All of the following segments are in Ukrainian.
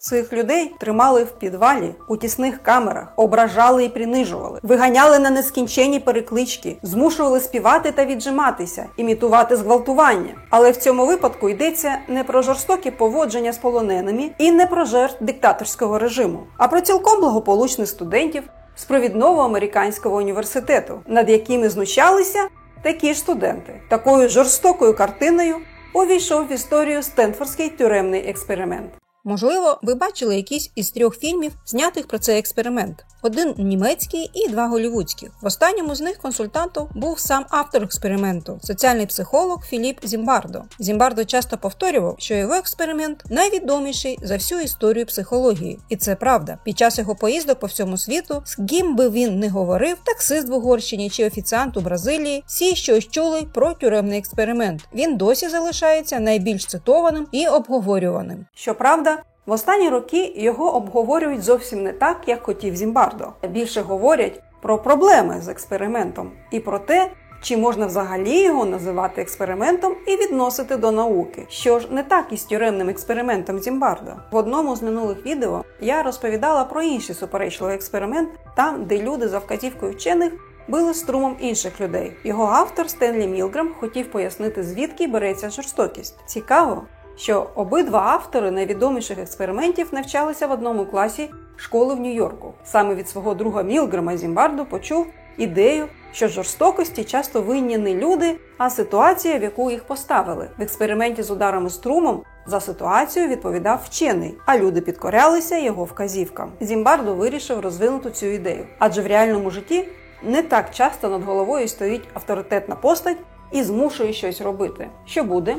Цих людей тримали в підвалі, у тісних камерах, ображали і принижували, виганяли на нескінченні переклички, змушували співати та віджиматися, імітувати зґвалтування. Але в цьому випадку йдеться не про жорстокі поводження з полоненими і не про жертв диктаторського режиму, а про цілком благополучних студентів з провідного американського університету, над якими знущалися такі ж студенти. Такою жорстокою картиною увійшов в історію Стенфордський тюремний експеримент. Можливо, ви бачили якісь із 3 фільмів, знятих про цей експеримент. 1 німецький і 2 голлівудських. В останньому з них консультантом був сам автор експерименту – соціальний психолог Філіп Зімбардо. Зімбардо часто повторював, що його експеримент найвідоміший за всю історію психології. І це правда. Під час його поїздок по всьому світу, з ким би він не говорив, таксист в Угорщині чи офіціант у Бразилії, всі щось чули про тюремний експеримент. Він досі залишається найбільш цитованим і обговорюваним. Щоправда, в останні роки його обговорюють зовсім не так, як хотів Зімбардо. Більше говорять про проблеми з експериментом і про те, чи можна взагалі його називати експериментом і відносити до науки. Що ж не так із тюремним експериментом Зімбардо. В одному з минулих відео я розповідала про інший суперечливий експеримент, там, де люди за вказівкою вчених били струмом інших людей. Його автор Стенлі Мілгрем хотів пояснити, звідки береться жорстокість. Цікаво, що обидва автори найвідоміших експериментів навчалися в одному класі школи в Нью-Йорку. Саме від свого друга Мілгрема Зімбардо почув ідею, що жорстокості часто винні не люди, а ситуація, в яку їх поставили. В експерименті з ударами струмом за ситуацію відповідав вчений, а люди підкорялися його вказівкам. Зімбардо вирішив розвинути цю ідею, адже в реальному житті не так часто над головою стоїть авторитетна постать і змушує щось робити. Що буде,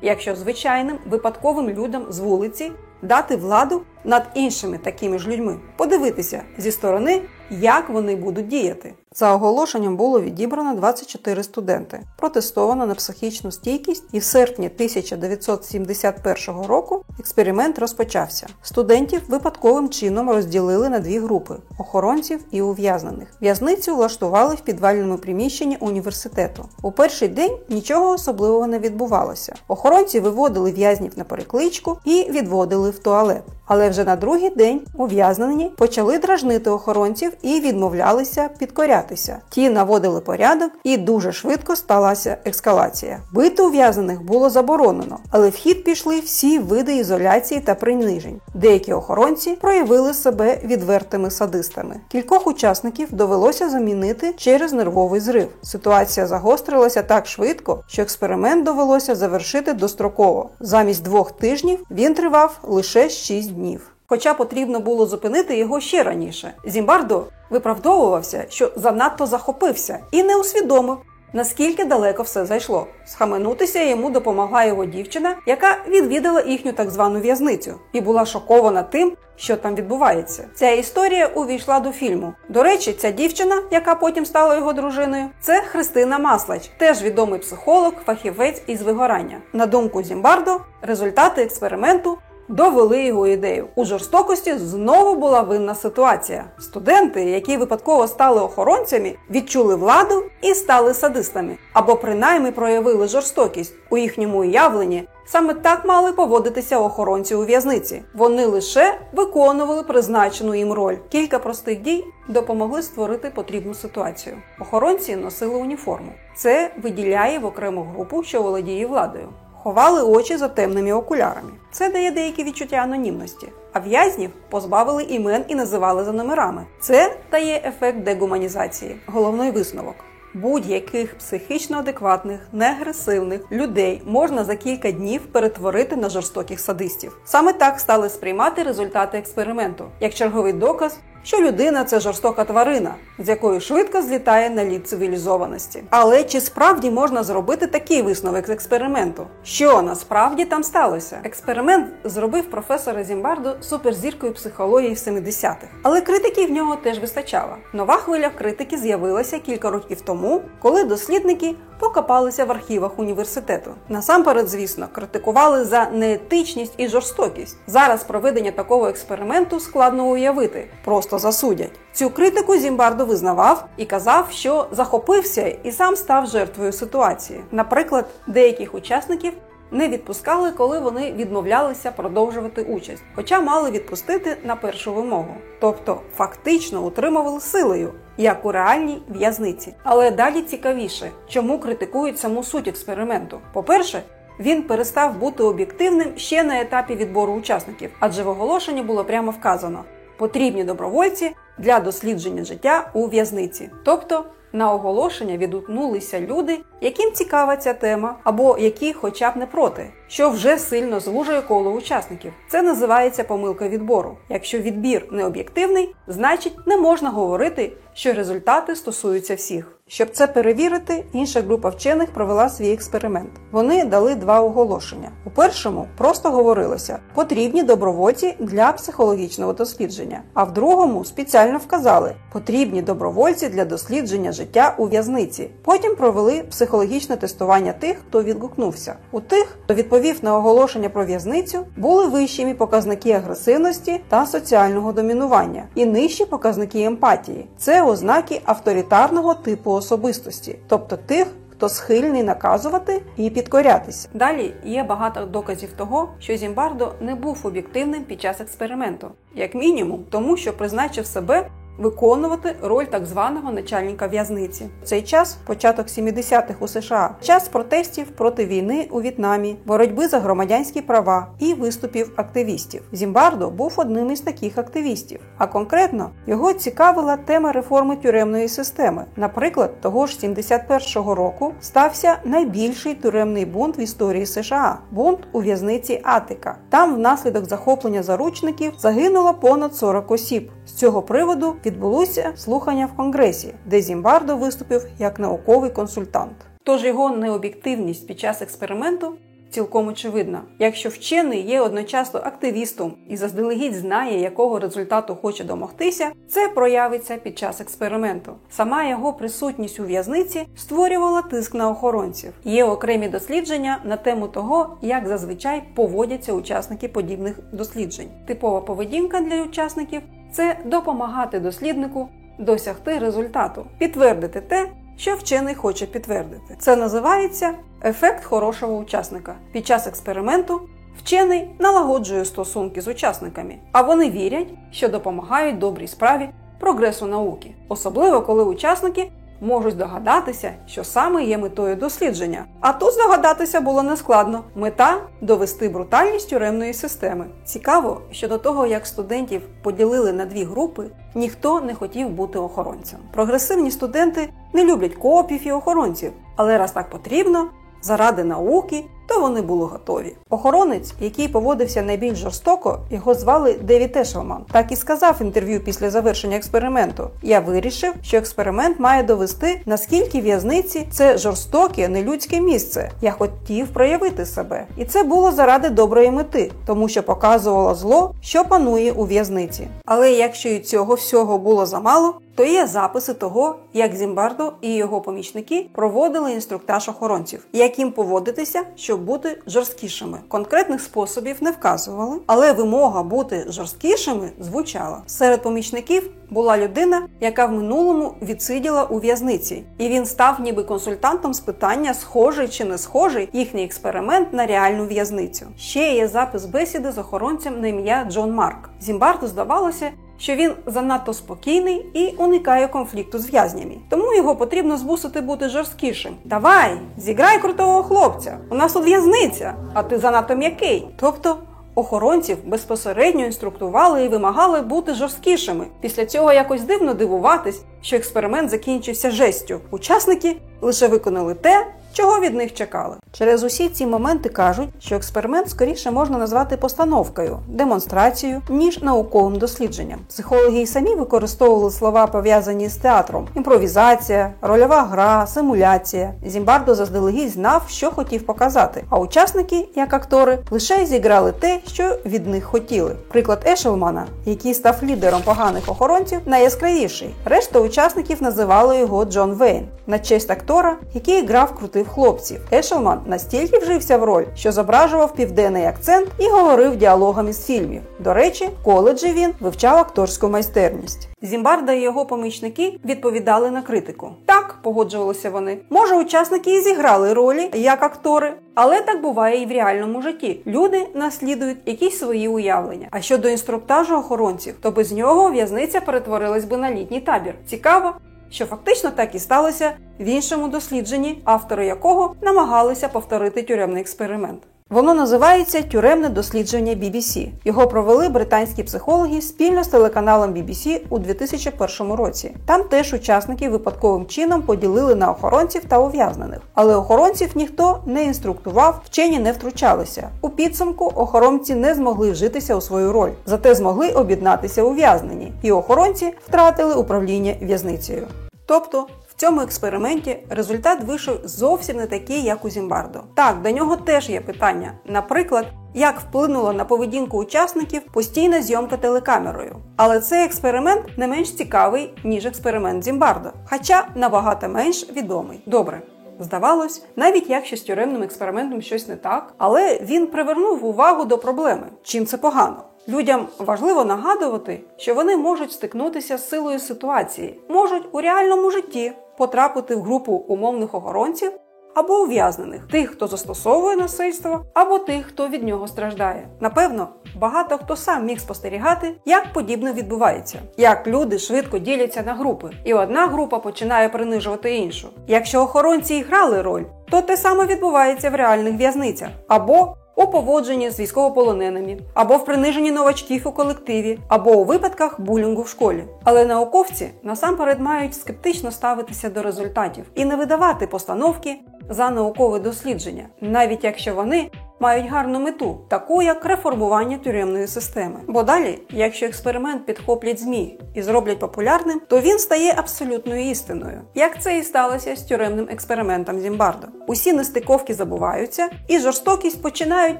якщо звичайним, випадковим людям з вулиці дати владу над іншими такими ж людьми? Подивитися зі сторони, як вони будуть діяти. За оголошенням було відібрано 24 студенти. Протестовано на психічну стійкість, і в серпні 1971 року експеримент розпочався. Студентів випадковим чином розділили на 2 групи – охоронців і ув'язнених. В'язницю влаштували в підвальному приміщенні університету. У перший день нічого особливого не відбувалося. Охоронці виводили в'язнів на перекличку і відводили в туалет. Але вже на другий день ув'язнені почали дражнити охоронців і відмовлялися підкорятися. Ті наводили порядок, і дуже швидко сталася ескалація. Бити ув'язнених було заборонено, але в хід пішли всі види ізоляції та принижень. Деякі охоронці проявили себе відвертими садистами. Кількох учасників довелося замінити через нервовий зрив. Ситуація загострилася так швидко, що експеримент довелося завершити достроково. Замість 2 тижнів він тривав лише 6 днів. Хоча потрібно було зупинити його ще раніше. Зімбардо виправдовувався, що занадто захопився і не усвідомив, наскільки далеко все зайшло. Схаменутися йому допомогла його дівчина, яка відвідала їхню так звану в'язницю і була шокована тим, що там відбувається. Ця історія увійшла до фільму. До речі, ця дівчина, яка потім стала його дружиною, це Христина Маслач, теж відомий психолог, фахівець із вигорання. На думку Зімбардо, результати експерименту довели його ідею. У жорстокості знову була винна ситуація. Студенти, які випадково стали охоронцями, відчули владу і стали садистами. Або принаймні проявили жорстокість. У їхньому уявленні саме так мали поводитися охоронці у в'язниці. Вони лише виконували призначену їм роль. Кілька простих дій допомогли створити потрібну ситуацію. Охоронці носили уніформу. Це виділяє в окрему групу, що володіє владою. Ховали очі за темними окулярами. Це дає деякі відчуття анонімності. А в'язнів позбавили імен і називали за номерами. Це дає ефект дегуманізації. Головний висновок. Будь-яких психічно адекватних, неагресивних людей можна за кілька днів перетворити на жорстоких садистів. Саме так стали сприймати результати експерименту, як черговий доказ, що людина – це жорстока тварина, з якою швидко злітає на лід цивілізованості. Але чи справді можна зробити такий висновок з експерименту? Що насправді там сталося? Експеримент зробив професора Зімбардо суперзіркою психології в 70-х. Але критики в нього теж вистачало. Нова хвиля критики з'явилася кілька років тому, коли дослідники покопалися в архівах університету. Насамперед, звісно, критикували за неетичність і жорстокість. Зараз проведення такого експерименту складно уявити. Просто засудять. Цю критику Зімбардо визнавав і казав, що захопився і сам став жертвою ситуації. Наприклад, деяких учасників не відпускали, коли вони відмовлялися продовжувати участь, хоча мали відпустити на першу вимогу. Тобто фактично утримували силою, як у реальній в'язниці. Але далі цікавіше, чому критикують саму суть експерименту. По-перше, він перестав бути об'єктивним ще на етапі відбору учасників, адже в оголошенні було прямо вказано «потрібні добровольці для дослідження життя у в'язниці». Тобто на оголошення відгукнулися люди, яким цікава ця тема, або які хоча б не проти, що вже сильно звужує коло учасників. Це називається помилка відбору. Якщо відбір не об'єктивний, значить не можна говорити, що результати стосуються всіх. Щоб це перевірити, інша група вчених провела свій експеримент. Вони дали два оголошення. У першому просто говорилося «потрібні добровольці для психологічного дослідження», а в другому спеціально вказали «потрібні добровольці для дослідження життя у в'язниці». Потім провели психологічне тестування тих, хто відгукнувся. У тих, хто відповів на оголошення про в'язницю, були вищими показники агресивності та соціального домінування і нижчі показники емпатії. Це ознаки авторитарного типу особистості, тобто тих, хто схильний наказувати і підкорятися. Далі є багато доказів того, що Зімбардо не був об'єктивним під час експерименту. Як мінімум, тому що призначив себе виконувати роль так званого начальника в'язниці. В цей час, початок 70-х у США, час протестів проти війни у В'єтнамі, боротьби за громадянські права і виступів активістів. Зімбардо був одним із таких активістів, а конкретно його цікавила тема реформи тюремної системи. Наприклад, того ж 71-го року стався найбільший тюремний бунт в історії США – бунт у в'язниці Атика. Там внаслідок захоплення заручників загинуло понад 40 осіб. З цього приводу відбулося слухання в Конгресі, де Зімбардо виступив як науковий консультант. Тож його необ'єктивність під час експерименту цілком очевидна. Якщо вчений є одночасно активістом і заздалегідь знає, якого результату хоче домогтися, це проявиться під час експерименту. Сама його присутність у в'язниці створювала тиск на охоронців. Є окремі дослідження на тему того, як зазвичай поводяться учасники подібних досліджень. Типова поведінка для учасників – це допомагати досліднику досягти результату, підтвердити те, що вчений хоче підтвердити. Це називається ефект хорошого учасника. Під час експерименту вчений налагоджує стосунки з учасниками, а вони вірять, що допомагають добрій справі прогресу науки. Особливо, коли учасники можуть здогадатися, що саме є метою дослідження. А тут здогадатися було нескладно. Мета – довести брутальність тюремної системи. Цікаво, що до того, як студентів поділили на дві групи, ніхто не хотів бути охоронцем. Прогресивні студенти не люблять копів і охоронців, але раз так потрібно, заради науки, то вони були готові. Охоронець, який поводився найбільш жорстоко, його звали Девід Ешелман. Так і сказав в інтерв'ю після завершення експерименту. «Я вирішив, що експеримент має довести, наскільки в'язниці – це жорстоке, нелюдське місце. Я хотів проявити себе. І це було заради доброї мети, тому що показувало зло, що панує у в'язниці». Але якщо і цього всього було замало, то є записи того, як Зімбардо і його помічники проводили інструктаж охоронців, як їм поводитися, щоб бути жорсткішими. Конкретних способів не вказували, але вимога бути жорсткішими звучала. Серед помічників була людина, яка в минулому відсиділа у в'язниці, і він став ніби консультантом з питання, схожий чи не схожий їхній експеримент на реальну в'язницю. Ще є запис бесіди з охоронцем на ім'я Джон Марк. Зімбардо здавалося, що він занадто спокійний і уникає конфлікту з в'язнями. Тому його потрібно змусити бути жорсткішим. «Давай, зіграй крутого хлопця, у нас тут в'язниця, а ти занадто м'який». Тобто охоронців безпосередньо інструктували і вимагали бути жорсткішими. Після цього якось дивно дивуватись, що експеримент закінчився жестю. Учасники лише виконали те, чого від них чекали. Через усі ці моменти кажуть, що експеримент скоріше можна назвати постановкою, демонстрацією, ніж науковим дослідженням. Психологи й самі використовували слова, пов'язані з театром: імпровізація, рольова гра, симуляція. Зімбардо заздалегідь знав, що хотів показати, а учасники, як актори, лише зіграли те, що від них хотіли. Приклад Ешелмана, який став лідером поганих охоронців, найяскравіший. Решта учасників називали його Джон Вейн, на честь актора, який грав крутих хлопців. Ешелман Фрідман настільки вжився в роль, що зображував південний акцент і говорив діалогами з фільмів. До речі, в коледжі він вивчав акторську майстерність. Зімбардо і його помічники відповідали на критику. Так, погоджувалися вони. Може, учасники і зіграли ролі як актори, але так буває і в реальному житті. Люди наслідують якісь свої уявлення. А щодо інструктажу охоронців, то без нього в'язниця перетворилась би на літній табір. Цікаво, що фактично так і сталося в іншому дослідженні, автори якого намагалися повторити тюремний експеримент. Воно називається «Тюремне дослідження BBC». Його провели британські психологи спільно з телеканалом BBC у 2001 році. Там теж учасники випадковим чином поділили на охоронців та ув'язнених. Але охоронців ніхто не інструктував, вчені не втручалися. У підсумку охоронці не змогли вжитися у свою роль, зате змогли об'єднатися ув'язнені, і охоронці втратили управління в'язницею. Тобто, в цьому експерименті результат вийшов зовсім не такий, як у Зімбардо. Так, до нього теж є питання. Наприклад, як вплинула на поведінку учасників постійна зйомка телекамерою. Але цей експеримент не менш цікавий, ніж експеримент Зімбардо, хоча набагато менш відомий. Добре. Здавалось, навіть якщо з тюремним експериментом щось не так, але він привернув увагу до проблеми. Чим це погано? Людям важливо нагадувати, що вони можуть стикнутися з силою ситуації, можуть у реальному житті потрапити в групу умовних охоронців або ув'язнених, тих, хто застосовує насильство, або тих, хто від нього страждає. Напевно, багато хто сам міг спостерігати, як подібне відбувається, як люди швидко діляться на групи, і одна група починає принижувати іншу. Якщо охоронці і грали роль, то те саме відбувається в реальних в'язницях, або у поводженні з військовополоненими, або в приниженні новачків у колективі, або у випадках булінгу в школі. Але науковці насамперед мають скептично ставитися до результатів і не видавати постановки за наукове дослідження, навіть якщо вони мають гарну мету, таку як реформування тюремної системи. Бо далі, якщо експеримент підхоплять ЗМІ і зроблять популярним, то він стає абсолютною істиною. Як це і сталося з тюремним експериментом Зімбардо. Усі нестиковки забуваються і жорстокість починають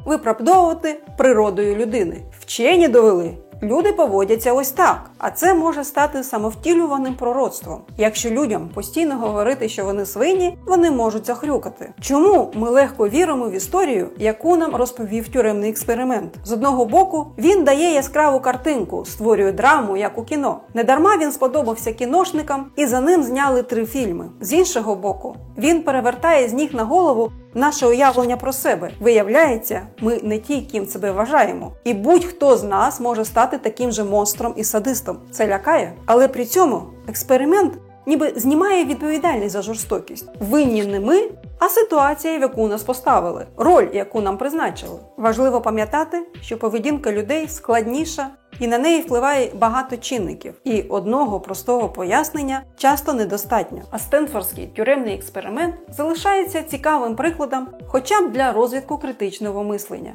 виправдовувати природою людини. Вчені довели. Люди поводяться ось так, а це може стати самовтілюваним пророцтвом. Якщо людям постійно говорити, що вони свині, вони можуть захрюкати. Чому ми легко віримо в історію, яку нам розповів тюремний експеримент? З одного боку, він дає яскраву картинку, створює драму, як у кіно. Недарма він сподобався кіношникам, і за ним зняли 3 фільми. З іншого боку, він перевертає з ніг на голову наше уявлення про себе. Виявляється, ми не ті, ким себе вважаємо. І будь-хто з нас може стати таким же монстром і садистом. Це лякає. Але при цьому експеримент ніби знімає відповідальність за жорстокість. Винні не ми, а ситуація, в яку нас поставили. Роль, яку нам призначили. Важливо пам'ятати, що поведінка людей складніша, і на неї впливає багато чинників. І одного простого пояснення часто недостатньо. А Стенфордський тюремний експеримент залишається цікавим прикладом хоча б для розвитку критичного мислення.